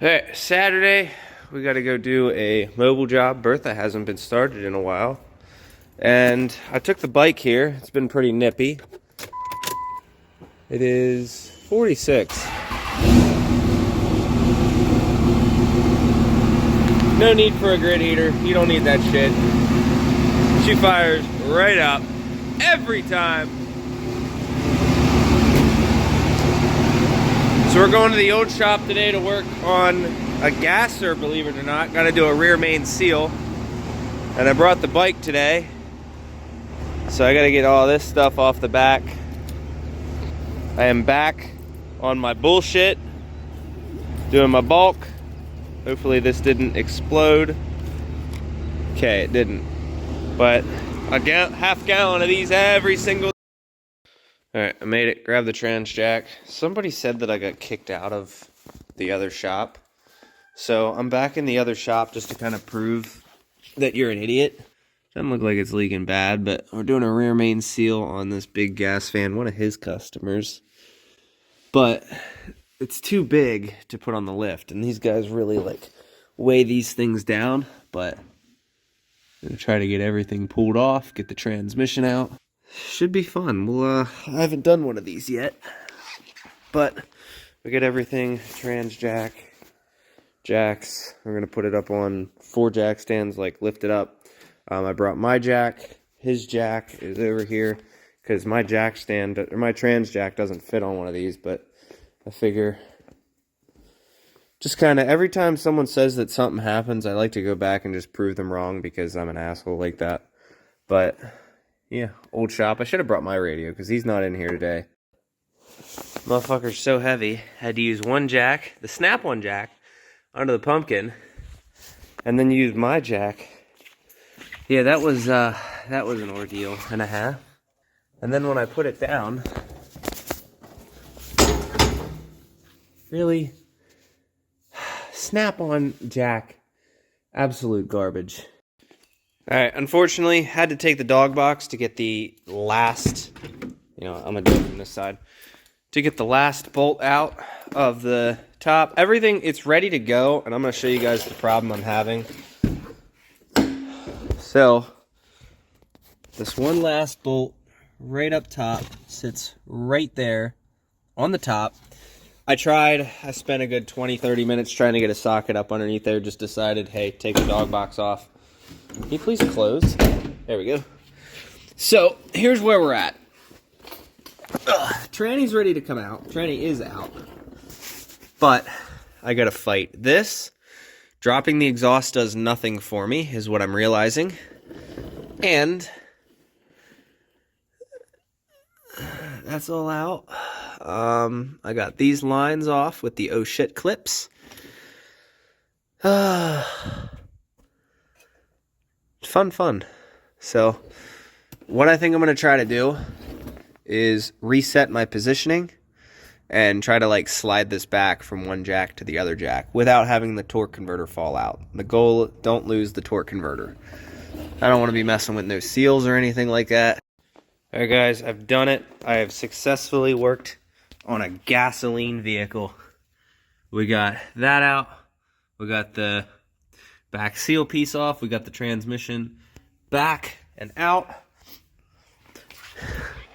Hey, Saturday, we got to go do a mobile job. Bertha hasn't been started in a while. And I took the bike here. It's been pretty nippy. It is 46. No need for a grid heater. You don't need that shit. She fires right up every time. So we're going to the old shop today to work on a gasser, believe it or not. Got to do a rear main seal. And I brought the bike today. So I got to get all this stuff off the back. I am back on my bullshit, doing my bulk. Hopefully this didn't explode. Okay, it didn't. But a half gallon of these every single. Alright, I made it. Grab the trans jack. Somebody said that I got kicked out of the other shop. So I'm back in the other shop just to kind of prove that you're an idiot. Doesn't look like it's leaking bad, but we're doing a rear main seal on this big gas fan, one of his customers. But it's too big to put on the lift, and these guys really like weigh these things down, but I'm gonna try to get everything pulled off, get the transmission out. Should be fun. Well, I haven't done one of these yet, but we get everything, trans jack, jacks. We're gonna put it up on 4 jack stands, like lift it up. I brought my jack. His jack is over here because my jack stand or my trans jack doesn't fit on one of these. But I figure just kind of every time someone says that something happens, I like to go back and just prove them wrong because I'm an asshole like that. But yeah, old shop. I should have brought my radio because he's not in here today. Motherfucker's so heavy. Had to use one jack, the snap-on jack, under the pumpkin, and then use my jack. Yeah, that was an ordeal and a half. And then when I put it down, really, snap-on jack, absolute garbage. Alright, unfortunately, had to take the dog box to get the last, I'm gonna do it from this side, to get the last bolt out of the top. Everything, it's ready to go, and I'm gonna show you guys the problem I'm having. So, this one last bolt right up top sits right there on the top. I spent a good 20-30 minutes trying to get a socket up underneath there, just decided, hey, take the dog box off. Can you please close? There we go. So, here's where we're at. Tranny's ready to come out. Tranny is out. But, I gotta fight. This, dropping the exhaust does nothing for me, is what I'm realizing. And that's all out. I got these lines off with the oh shit clips. Fun. So, what I think I'm going to try to do is reset my positioning and try to like slide this back from one jack to the other jack without having the torque converter fall out. The goal, don't lose the torque converter. I don't want to be messing with no seals or anything like that. Alright guys, I've done it. I have successfully worked on a gasoline vehicle. We got that out. We got the back seal piece off. We got the transmission back and out.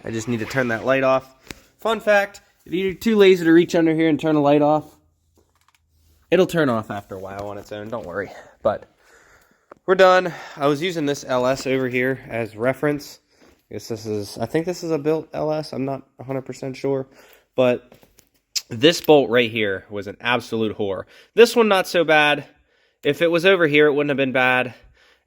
I just need to turn that light off. Fun fact, if you're too lazy to reach under here and turn the light off, it'll turn off after a while on its own, don't worry. But we're done. I was using this LS over here as reference. I think this is a built LS. I'm not 100% sure. But this bolt right here was an absolute whore. This one not so bad. If it was over here, it wouldn't have been bad.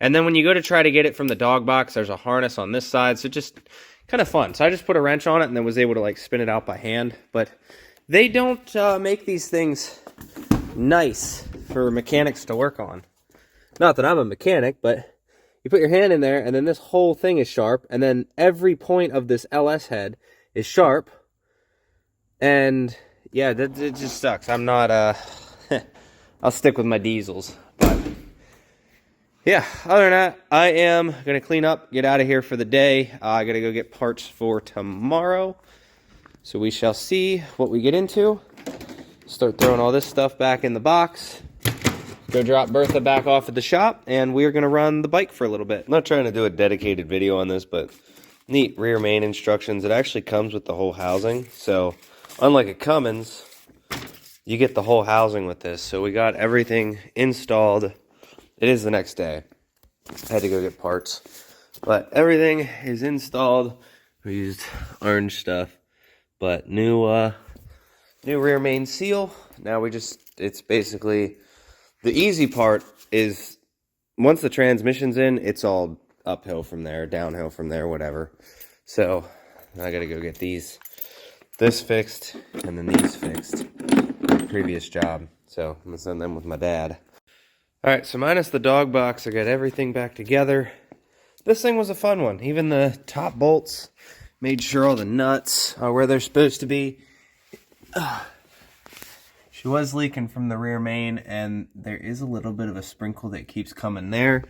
And then when you go to try to get it from the dog box, there's a harness on this side. So just kind of fun. So I just put a wrench on it and then was able to like spin it out by hand. But they don't make these things nice for mechanics to work on. Not that I'm a mechanic, but you put your hand in there and then this whole thing is sharp. And then every point of this LS head is sharp. And yeah, it just sucks. I'm not, I'll stick with my diesels. But yeah, other than that, I am going to clean up, get out of here for the day. I got to go get parts for tomorrow. So we shall see what we get into. start throwing all this stuff back in the box, go drop Bertha back off at the shop, and we're gonna run the bike for a little bit. I'm not trying to do a dedicated video on this, but neat rear main instructions. It actually comes with the whole housing, so unlike a Cummins, you get the whole housing with this. So we got everything installed. It is the next day. I had to go get parts, but everything is installed. We used orange stuff, but new rear main seal. Now it's basically, the easy part is once the transmission's in, it's all uphill from there, downhill from there, whatever. So I gotta go get this fixed and then these fixed. Previous job, so I'm gonna send them with my dad. All right, so minus the dog box, I got everything back together. This thing was a fun one. Even the top bolts, made sure all the nuts are where they're supposed to be. She was leaking from the rear main, and there is a little bit of a sprinkle that keeps coming there.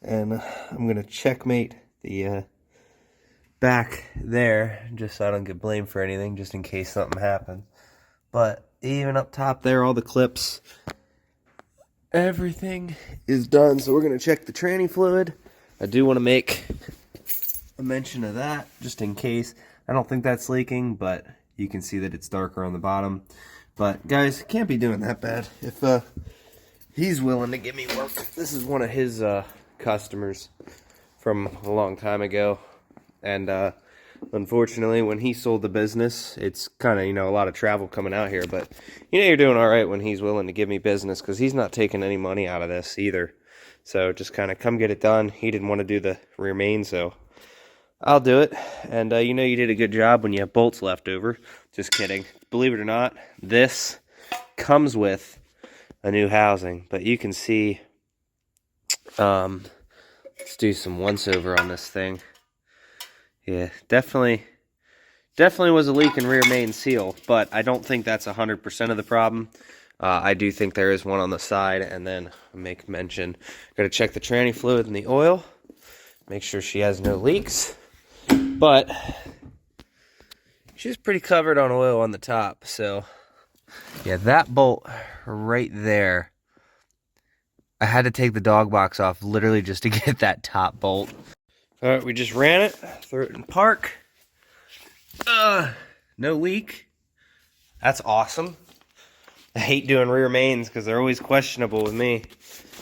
And I'm gonna checkmate the back there, just so I don't get blamed for anything, just in case something happens. But even up top there, all the clips, everything is done. So we're gonna check the tranny fluid. I do want to make a mention of that, just in case. I don't think that's leaking, but you can see that it's darker on the bottom. But guys, it can't be doing that bad. If he's willing to give me work. This is one of his customers from a long time ago, and unfortunately when he sold the business, it's kind of, you know, a lot of travel coming out here, but you know you're doing all right when he's willing to give me business, because he's not taking any money out of this either. So just kind of come get it done. He didn't want to do the rear main, so I'll do it. And you know you did a good job when you have bolts left over. Just kidding. Believe it or not, this comes with a new housing, but you can see, let's do some once over on this thing. Yeah, definitely was a leak in rear main seal, but I don't think that's 100% of the problem. I do think there is one on the side, and then I'll make mention, got to check the tranny fluid and the oil, make sure she has no leaks. But she's pretty covered on oil on the top, so yeah, that bolt right there, I had to take the dog box off literally just to get that top bolt. All right, we just ran it, threw it in park. No leak. That's awesome. I hate doing rear mains because they're always questionable with me.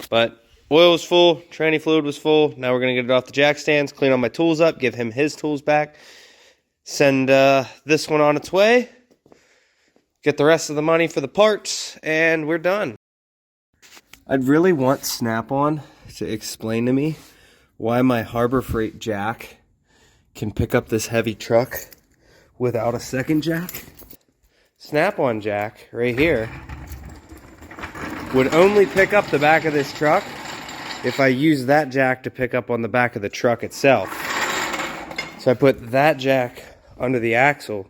But oil was full, tranny fluid was full. Now we're gonna get it off the jack stands, clean all my tools up, give him his tools back, send this one on its way, get the rest of the money for the parts, and we're done. I'd really want Snap-on to explain to me why my Harbor Freight jack can pick up this heavy truck without a second jack. Snap-on jack right here would only pick up the back of this truck if I use that jack to pick up on the back of the truck itself. So I put that jack under the axle,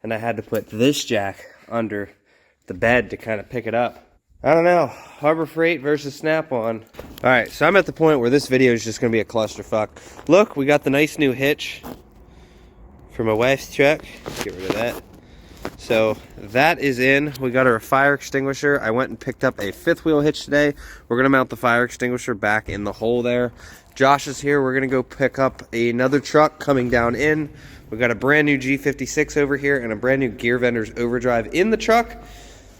and I had to put this jack under the bed to kind of pick it up. I don't know, Harbor Freight versus Snap-on. All right, so I'm at the point where this video is just gonna be a clusterfuck. Look, we got the nice new hitch for my wife's truck. Get rid of that. So that is in. We got her a fire extinguisher. I went and picked up a fifth wheel hitch today. We're gonna mount the fire extinguisher back in the hole there. Josh is here. We're gonna go pick up another truck coming down in. We got a brand new G56 over here and a brand new Gear Vendors overdrive in the truck,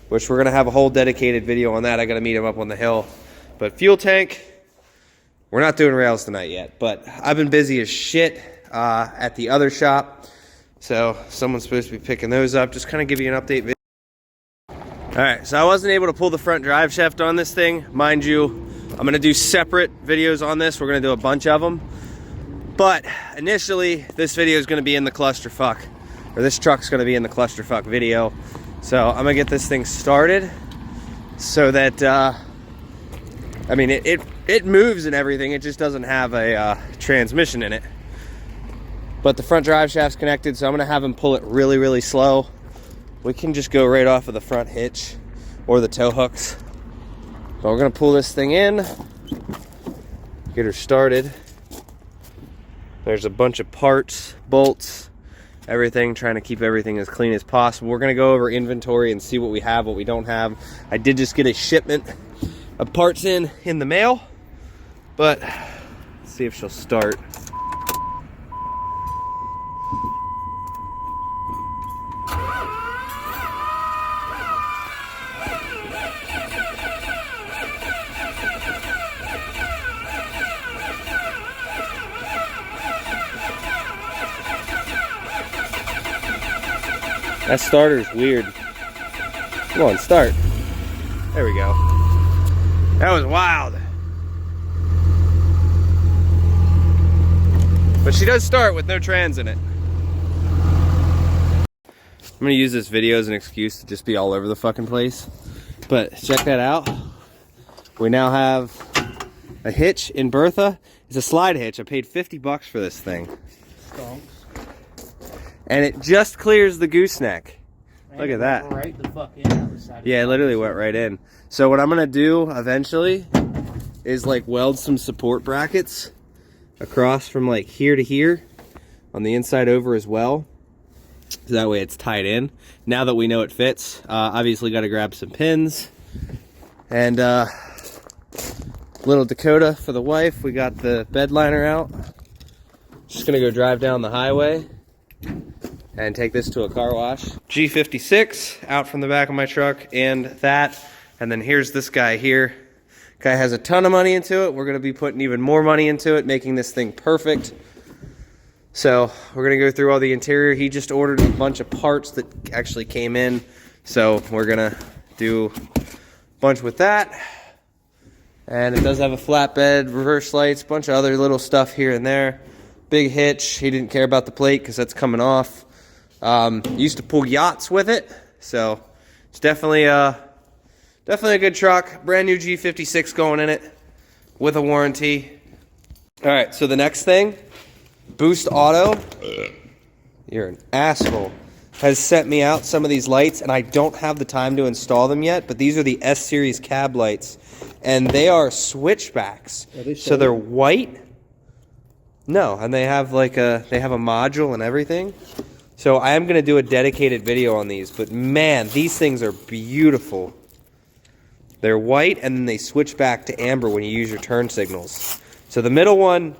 which we're gonna have a whole dedicated video on that. I gotta meet him up on the hill. But fuel tank, we're not doing rails tonight yet, but I've been busy as shit at the other shop. So someone's supposed to be picking those up. Just kind of give you an update video. All right, so I wasn't able to pull the front drive shaft on this thing. Mind you, I'm gonna do separate videos on this. We're gonna do a bunch of them. But initially, this video is gonna be in the clusterfuck, or this truck's gonna be in the clusterfuck video. So I'm gonna get this thing started so that, I mean, it moves and everything. It just doesn't have a transmission in it. But the front drive shaft's connected, so I'm gonna have him pull it really, really slow. We can just go right off of the front hitch or the tow hooks. But we're gonna pull this thing in, get her started. There's a bunch of parts, bolts, everything, trying to keep everything as clean as possible. We're gonna go over inventory and see what we have, what we don't have. I did just get a shipment of parts in the mail, but let's see if she'll start. That starter's weird. Come on, start. There we go. That was wild. But she does start with no trans in it. I'm gonna use this video as an excuse to just be all over the fucking place. But check that out. We now have a hitch in Bertha. It's a slide hitch. I paid 50 bucks for this thing. Stonks. And it just clears the gooseneck. Look at that. Right the fuck in on the side. Yeah, it literally went right in. So what I'm gonna do eventually is like weld some support brackets across from like here to here on the inside over as well. So that way it's tied in. Now that we know it fits, obviously got to grab some pins. And little Dakota for the wife. We got the bed liner out. Just gonna go drive down the highway and take this to a car wash. G56 out from the back of my truck, and that. And then here's this guy here. Guy has a ton of money into it. We're gonna be putting even more money into it, making this thing perfect. So we're gonna go through all the interior. He just ordered a bunch of parts that actually came in. So we're gonna do a bunch with that. And it does have a flatbed, reverse lights, bunch of other little stuff here and there. Big hitch. He didn't care about the plate because that's coming off. Used to pull yachts with it, so it's definitely a good truck. Brand new G56 going in it with a warranty. All right, so the next thing, Boost Auto, you're an asshole, has sent me out some of these lights, and I don't have the time to install them yet, but these are the S series cab lights, and they are switchbacks. So they're white. No, and they have like a module and everything. So I am going to do a dedicated video on these, but man, these things are beautiful. They're white, and then they switch back to amber when you use your turn signals. So the middle one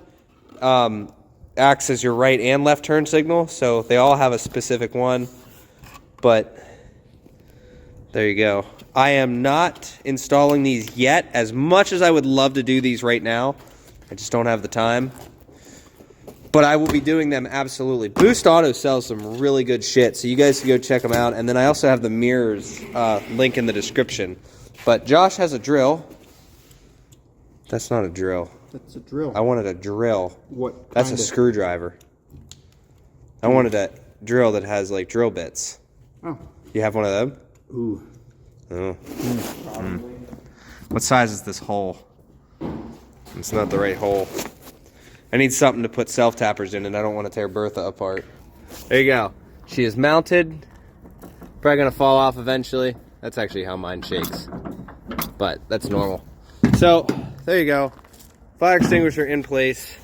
acts as your right and left turn signal, so they all have a specific one, but there you go. I am not installing these yet, as much as I would love to do these right now. I just don't have the time. But I will be doing them absolutely. Boost Auto sells some really good shit, so you guys can go check them out. And then I also have the mirrors link in the description. But Josh has a drill. That's not a drill. That's a drill. I wanted a drill. What? That's a screwdriver. I wanted a drill that has like drill bits. Oh. You have one of them? Ooh. Oh. What size is this hole? It's not the right hole. I need something to put self-tappers in, and I don't want to tear Bertha apart. There you go. She is mounted. Probably going to fall off eventually. That's actually how mine shakes. But that's normal. So, there you go. Fire extinguisher in place.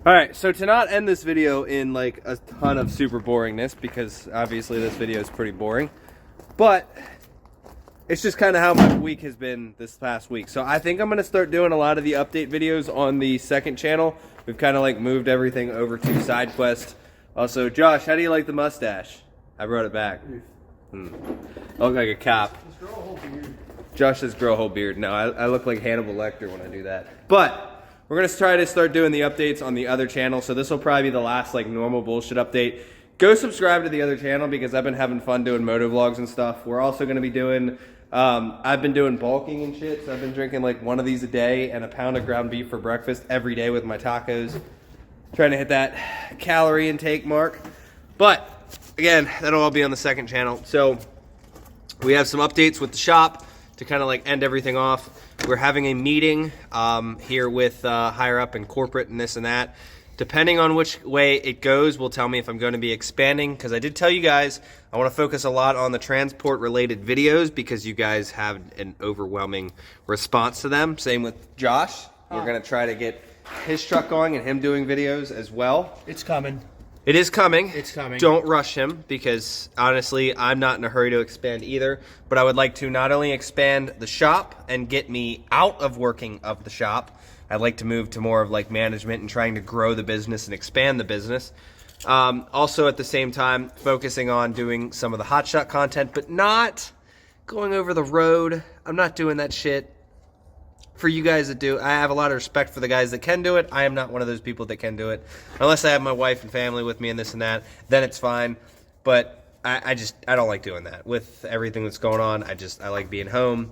Alright, so to not end this video in like a ton of super boringness, because obviously this video is pretty boring, but it's just kind of how my week has been this past week. So I think I'm going to start doing a lot of the update videos on the second channel. We've kind of like moved everything over to SideQuest. Also, Josh, how do you like the mustache? I brought it back. I look like a cop. Josh says grow a whole beard. No, I look like Hannibal Lecter when I do that. But we're going to try to start doing the updates on the other channel. So this will probably be the last like normal bullshit update. Go subscribe to the other channel because I've been having fun doing moto vlogs and stuff. We're also going to be doing... I've been doing bulking and shit, so I've been drinking like one of these a day and a pound of ground beef for breakfast every day with my tacos. Trying to hit that calorie intake mark. But, again, that'll all be on the second channel. So, we have some updates with the shop to kind of like end everything off. We're having a meeting here with higher up in corporate and this and that. Depending on which way it goes will tell me if I'm going to be expanding, because I did tell you guys I want to focus a lot on the transport related videos because you guys have an overwhelming response to them. Same with Josh. We're going to try to get his truck going and him doing videos as well. It's coming. It is coming. It's coming. Don't rush him, because honestly, I'm not in a hurry to expand either. But I would like to not only expand the shop and get me out of working of the shop, I'd like to move to more of like management and trying to grow the business and expand the business. Also at the same time, focusing on doing some of the hotshot content, but not going over the road. I'm not doing that shit. For you guys that do, I have a lot of respect for the guys that can do it. I am not one of those people that can do it. Unless I have my wife and family with me and this and that, then it's fine. But I don't like doing that. With everything that's going on, I like being home.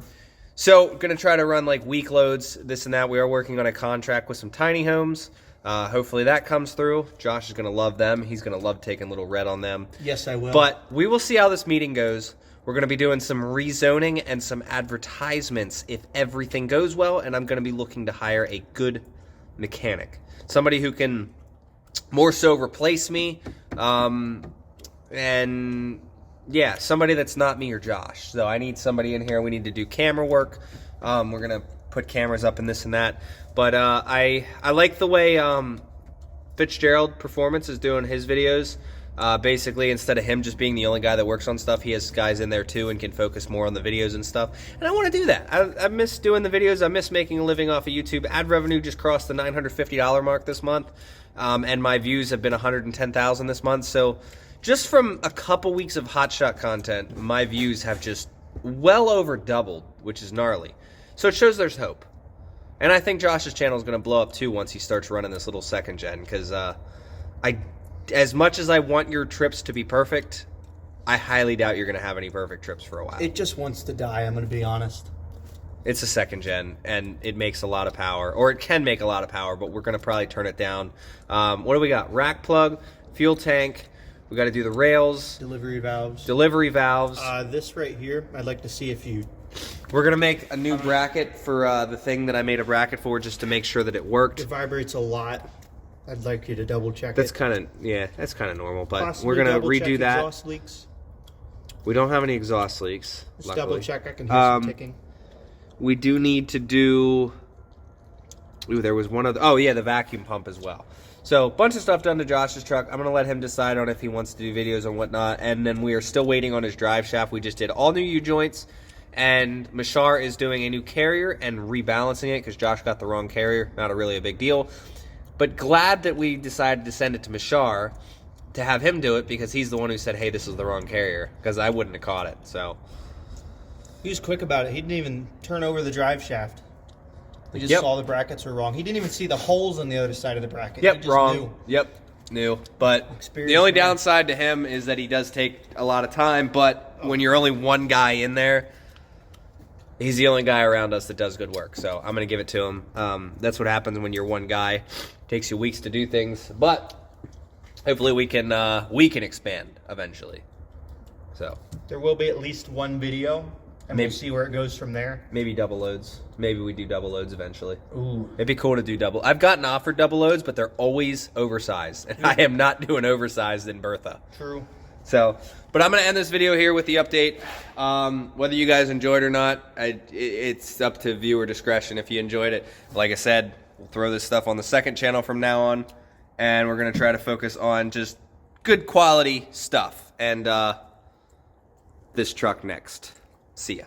So, gonna try to run like week loads, this and that. We are working on a contract with some tiny homes. Hopefully that comes through. Josh is gonna love them. He's gonna love taking little red on them. Yes, I will. But we will see how this meeting goes. We're going to be doing some rezoning and some advertisements if everything goes well, and I'm going to be looking to hire a good mechanic. Somebody who can more so replace me, and yeah, somebody that's not me or Josh. So I need somebody in here. We need to do camera work. We're going to put cameras up and this and that. But I like the way Fitzgerald Performance is doing his videos. Basically, instead of him just being the only guy that works on stuff, he has guys in there too and can focus more on the videos and stuff. And I want to do that. I miss doing the videos. I miss making a living off of YouTube. Ad revenue just crossed the $950 mark this month, and my views have been 110,000 this month. So just from a couple weeks of hotshot content, my views have just well over doubled, which is gnarly. So it shows there's hope. And I think Josh's channel is going to blow up too once he starts running this little second gen, because as much as I want your trips to be perfect, I highly doubt you're going to have any perfect trips for a while. It just wants to die, I'm going to be honest. It's a second gen, and it makes a lot of power. Or it can make a lot of power, but we're going to probably turn it down. What do we got? Rack plug, fuel tank. We got to do the rails. Delivery valves. Delivery valves. This right here, I'd like to see if you... We're going to make a new bracket for the thing that I made a bracket for, just to make sure that it worked. It vibrates a lot. I'd like you to double check That's it. That's kind of normal, but Possibly we're going to redo that. Exhaust leaks. We don't have any exhaust leaks. Just luckily. double check. I can hear some ticking. We do need to do... Ooh, there was one other... Oh, yeah, the vacuum pump as well. So, a bunch of stuff done to Josh's truck. I'm going to let him decide on if he wants to do videos and whatnot. And then we are still waiting on his drive shaft. We just did all new U-joints. And Mashar is doing a new carrier and rebalancing it because Josh got the wrong carrier. Not really a big deal. But glad that we decided to send it to Mashar to have him do it, because he's the one who said, hey, this is the wrong carrier, because I wouldn't have caught it. So he was quick about it. He didn't even turn over the drive shaft. He just saw the brackets were wrong. He didn't even see the holes on the other side of the bracket. Yep, he just wrong. Knew. Yep, knew. But the only downside to him is that he does take a lot of time, but when you're only one guy in there, he's the only guy around us that does good work, so I'm going to give it to him. That's what happens when you're one guy. Takes you weeks to do things, but hopefully we can expand eventually. So there will be at least one video, and maybe, we'll see where it goes from there. Maybe double loads. Maybe we do double loads eventually. Ooh. It'd be cool to do double. I've gotten offered double loads, but they're always oversized, and I am not doing oversized in Bertha. True. So, but I'm going to end this video here with the update. Whether you guys enjoyed or not, it's up to viewer discretion if you enjoyed it. Like I said, we'll throw this stuff on the second channel from now on, and we're going to try to focus on just good quality stuff. And this truck next. See ya.